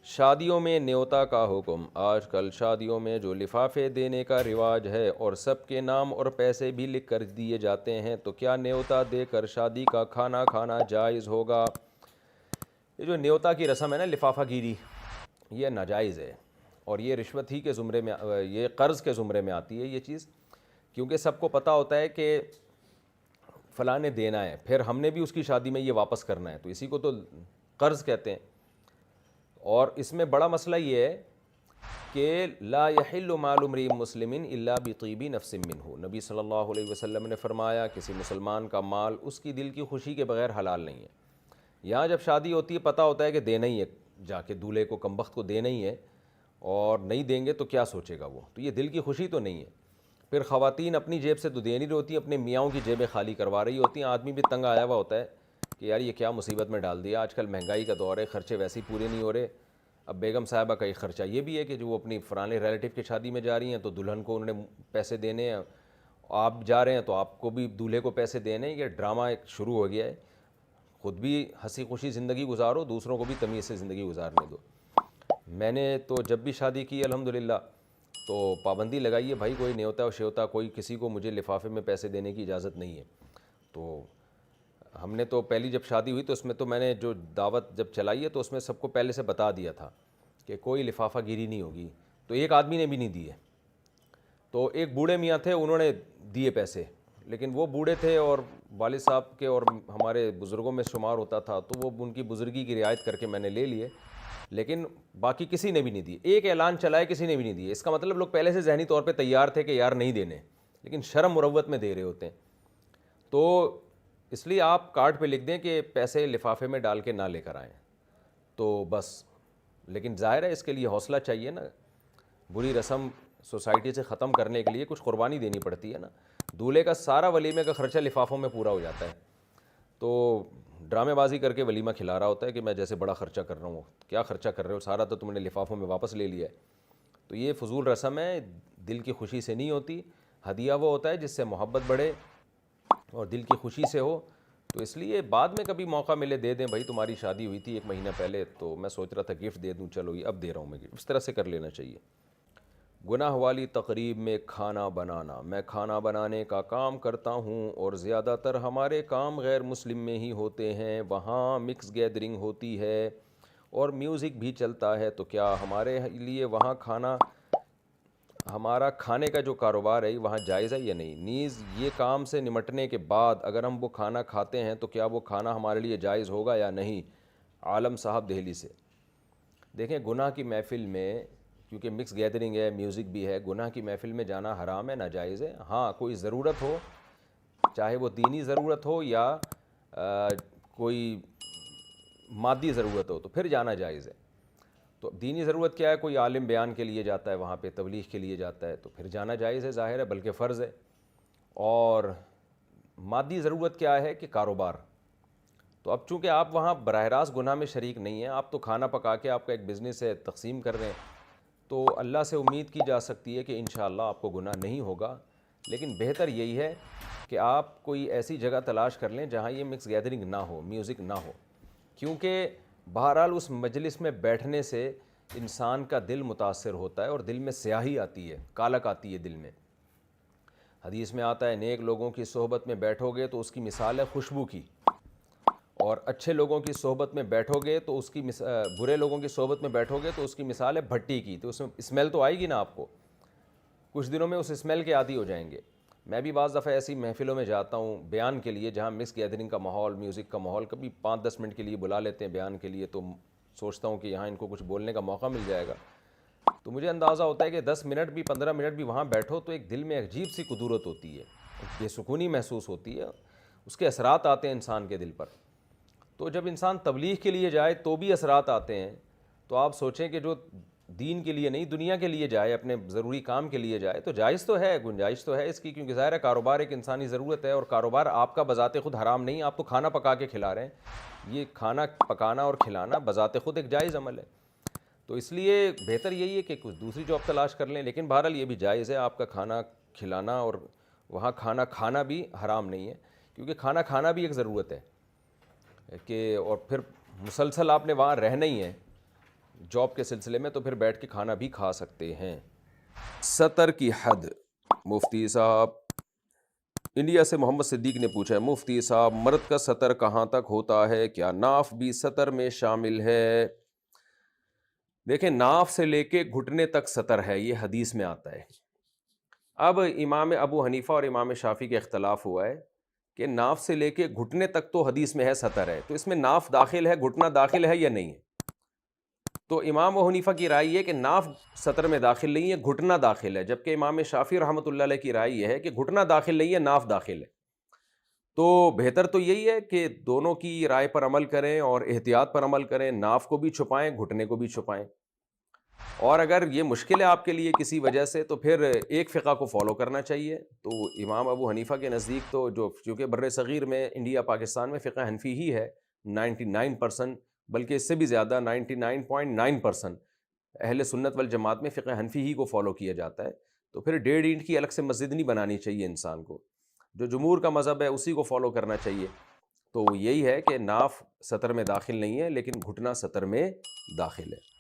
شادیوں میں نیوتا کا حکم۔ آج کل شادیوں میں جو لفافے دینے کا رواج ہے اور سب کے نام اور پیسے بھی لکھ کر دیے جاتے ہیں، تو کیا نیوتا دے کر شادی کا کھانا کھانا جائز ہوگا؟ یہ جو نیوتا کی رسم ہے نا، لفافہ گیری، یہ ناجائز ہے، اور یہ رشوت ہی کے زمرے میں، یہ قرض کے زمرے میں آتی ہے یہ چیز، کیونکہ سب کو پتہ ہوتا ہے کہ فلاں نے دینا ہے، پھر ہم نے بھی اس کی شادی میں یہ واپس کرنا ہے، تو اسی کو تو قرض کہتے ہیں۔ اور اس میں بڑا مسئلہ یہ ہے کہ لا یحل مال امرئ مسلم الا بطیب نفس منہ، نبی صلی اللہ علیہ وسلم نے فرمایا کسی مسلمان کا مال اس کی دل کی خوشی کے بغیر حلال نہیں ہے۔ یہاں جب شادی ہوتی ہے پتہ ہوتا ہے کہ دینا ہی ہے، جا کے دولہے کو کمبخت کو دینا ہی ہے، اور نہیں دیں گے تو کیا سوچے گا وہ، تو یہ دل کی خوشی تو نہیں ہے۔ پھر خواتین اپنی جیب سے تو دے نہیں رہی ہوتی، اپنے میاؤں کی جیبیں خالی کروا رہی ہوتی ہیں، آدمی بھی تنگ آیا ہوا ہوتا ہے کہ یار یہ کیا مصیبت میں ڈال دیا، آج کل مہنگائی کا دور ہے، خرچے ویسے ہی پورے نہیں ہو رہے۔ اب بیگم صاحبہ کا ایک خرچہ یہ بھی ہے کہ جو وہ اپنی فلانے ریلیٹو کی شادی میں جا رہی ہیں تو دلہن کو انہوں نے پیسے دینے ہیں، آپ جا رہے ہیں تو آپ کو بھی دولہے کو پیسے دینے ہیں۔ یہ ڈرامہ ایک شروع ہو گیا ہے، خود بھی ہنسی خوشی زندگی گزارو، دوسروں کو بھی تمیز سے زندگی گزارنے دو۔ میں نے تو جب بھی شادی کی الحمدللہ تو پابندی لگائی ہے، بھائی کوئی نیوتا و شیوتا، کوئی کسی کو مجھے لفافے میں پیسے دینے کی اجازت نہیں ہے۔ تو ہم نے تو پہلی جب شادی ہوئی تو اس میں تو میں نے جو دعوت جب چلائی ہے تو اس میں سب کو پہلے سے بتا دیا تھا کہ کوئی لفافہ گیری نہیں ہوگی، تو ایک آدمی نے بھی نہیں دیے۔ تو ایک بوڑھے میاں تھے، انہوں نے دیے پیسے، لیکن وہ بوڑھے تھے اور والد صاحب کے اور ہمارے بزرگوں میں شمار ہوتا تھا، تو وہ ان کی بزرگی کی رعایت کر کے میں نے لے لیے، لیکن باقی کسی نے بھی نہیں دیے۔ ایک اعلان چلا ہے، کسی نے بھی نہیں دیے، اس کا مطلب لوگ پہلے سے ذہنی طور پہ تیار تھے کہ یار نہیں دینے، لیکن شرم مروت میں دے رہے ہوتے ہیں۔ تو اس لیے آپ کارڈ پہ لکھ دیں کہ پیسے لفافے میں ڈال کے نہ لے کر آئیں تو بس، لیکن ظاہر ہے اس کے لیے حوصلہ چاہیے نا، بری رسم سوسائٹی سے ختم کرنے کے لیے کچھ قربانی دینی پڑتی ہے نا۔ دولہے کا سارا ولیمے کا خرچہ لفافوں میں پورا ہو جاتا ہے، تو ڈرامے بازی کر کے ولیمہ کھلا رہا ہوتا ہے کہ میں جیسے بڑا خرچہ کر رہا ہوں۔ کیا خرچہ کر رہے ہو؟ سارا تو تم نے لفافوں میں واپس لے لیا ہے۔ تو یہ فضول رسم ہے، دل کی خوشی سے نہیں ہوتی۔ ہدیہ وہ ہوتا ہے جس سے محبت بڑھے اور دل کی خوشی سے ہو، تو اس لیے بعد میں کبھی موقع ملے دے دیں، بھائی تمہاری شادی ہوئی تھی 1 مہینہ پہلے تو میں سوچ رہا تھا گفٹ دے دوں، چلو یہ اب دے رہا ہوں میں گفٹ، اس طرح سے کر لینا چاہیے۔ گناہ والی تقریب میں کھانا بنانا۔ میں کھانا بنانے کا کام کرتا ہوں اور زیادہ تر ہمارے کام غیر مسلم میں ہی ہوتے ہیں، وہاں مکس گیدرنگ ہوتی ہے اور میوزک بھی چلتا ہے، تو کیا ہمارے لیے وہاں ہمارا کھانے کا جو کاروبار ہے وہاں جائز ہے یا نہیں؟ نیز یہ کام سے نمٹنے کے بعد اگر ہم وہ کھانا کھاتے ہیں تو کیا وہ کھانا ہمارے لیے جائز ہوگا یا نہیں؟ عالم صاحب دہلی سے۔ دیکھیں گناہ کی محفل میں، کیونکہ مکس گیدرنگ ہے، میوزک بھی ہے، گناہ کی محفل میں جانا حرام ہے، ناجائز ہے۔ ہاں کوئی ضرورت ہو، چاہے وہ دینی ضرورت ہو یا کوئی مادی ضرورت ہو، تو پھر جانا جائز ہے۔ تو دینی ضرورت کیا ہے؟ کوئی عالم بیان کے لیے جاتا ہے، وہاں پہ تبلیغ کے لیے جاتا ہے، تو پھر جانا جائز ہے، ظاہر ہے، بلکہ فرض ہے۔ اور مادی ضرورت کیا ہے کہ کاروبار، تو اب چونکہ آپ وہاں براہ راست گناہ میں شریک نہیں ہیں، آپ تو کھانا پکا کے آپ کا ایک بزنس ہے، تقسیم کر رہے ہیں، تو اللہ سے امید کی جا سکتی ہے کہ انشاءاللہ آپ کو گناہ نہیں ہوگا، لیکن بہتر یہی ہے کہ آپ کوئی ایسی جگہ تلاش کر لیں جہاں یہ مکس گیدرنگ نہ ہو، میوزک نہ ہو، کیونکہ بہرحال اس مجلس میں بیٹھنے سے انسان کا دل متاثر ہوتا ہے اور دل میں سیاہی آتی ہے، کالک آتی ہے دل میں۔ حدیث میں آتا ہے نیک لوگوں کی صحبت میں بیٹھو گے تو اس کی مثال ہے خوشبو کی، اور اچھے لوگوں کی صحبت میں بیٹھو گے تو اس کی برے لوگوں کی صحبت میں بیٹھو گے تو اس کی مثال ہے بھٹی کی، تو اس میں اسمیل تو آئے گی نا آپ کو، کچھ دنوں میں اس اسمیل کے عادی ہو جائیں گے۔ میں بھی بعض دفعہ ایسی محفلوں میں جاتا ہوں بیان کے لیے جہاں مکس گیدرنگ کا ماحول، میوزک کا ماحول، کبھی 5-10 منٹ کے لیے بلا لیتے ہیں بیان کے لیے، تو سوچتا ہوں کہ یہاں ان کو کچھ بولنے کا موقع مل جائے گا، تو مجھے اندازہ ہوتا ہے کہ 10 منٹ بھی 15 منٹ بھی وہاں بیٹھو تو ایک دل میں عجیب سی قدورت ہوتی ہے، بے سکونی محسوس ہوتی ہے، اس کے اثرات آتے ہیں انسان کے دل پر۔ تو جب انسان تبلیغ کے لیے جائے تو بھی اثرات آتے ہیں، تو آپ سوچیں کہ جو دین کے لیے نہیں دنیا کے لیے جائے، اپنے ضروری کام کے لیے جائے، تو جائز تو ہے، گنجائش تو ہے اس کی، کیونکہ ظاہر ہے کاروبار ایک انسانی ضرورت ہے، اور کاروبار آپ کا بذات خود حرام نہیں، آپ تو کھانا پکا کے کھلا رہے ہیں، یہ کھانا پکانا اور کھلانا بذات خود ایک جائز عمل ہے، تو اس لیے بہتر یہی ہے کہ کچھ دوسری جاب تلاش کر لیں، لیکن بہرحال یہ بھی جائز ہے آپ کا کھانا کھلانا، اور وہاں کھانا کھانا بھی حرام نہیں ہے، کیونکہ کھانا کھانا بھی ایک ضرورت ہے کہ، اور پھر مسلسل آپ نے وہاں رہنا ہی ہے، جاب کے سلسلے میں تو پھر بیٹھ کے کھانا بھی کھا سکتے ہیں۔ سطر کی حد، مفتی صاحب انڈیا سے محمد صدیق نے پوچھا ہے، مفتی صاحب مرد کا سطر کہاں تک ہوتا ہے؟ کیا ناف بھی سطر میں شامل ہے؟ دیکھیں، ناف سے لے کے گھٹنے تک سطر ہے، یہ حدیث میں آتا ہے۔ اب امام ابو حنیفہ اور امام شافعی کے اختلاف ہوا ہے کہ ناف سے لے کے گھٹنے تک تو حدیث میں ہے سطر ہے، تو اس میں ناف داخل ہے، گھٹنا داخل ہے یا نہیں ہے؟ تو امام ابو حنیفہ کی رائے یہ کہ ناف سطر میں داخل نہیں ہے، گھٹنا داخل ہے، جبکہ امام شافعی رحمۃ اللہ علیہ کی رائے یہ ہے کہ گھٹنا داخل نہیں ہے، ناف داخل ہے۔ تو بہتر تو یہی ہے کہ دونوں کی رائے پر عمل کریں اور احتیاط پر عمل کریں، ناف کو بھی چھپائیں، گھٹنے کو بھی چھپائیں۔ اور اگر یہ مشکل ہے آپ کے لیے کسی وجہ سے تو پھر ایک فقہ کو فالو کرنا چاہیے۔ تو امام ابو حنیفہ کے نزدیک تو جو چونکہ بر صغیر میں انڈیا پاکستان میں فقہ حنفی ہی ہے 99%، بلکہ اس سے بھی زیادہ 99.9% اہل سنت والجماعت میں فقہ حنفی ہی کو فالو کیا جاتا ہے۔ تو پھر 1.5 اینٹ کی الگ سے مسجد نہیں بنانی چاہیے انسان کو، جو جمہور کا مذہب ہے اسی کو فالو کرنا چاہیے۔ تو یہی ہے کہ ناف سطر میں داخل نہیں ہے لیکن گھٹنا سطر میں داخل ہے۔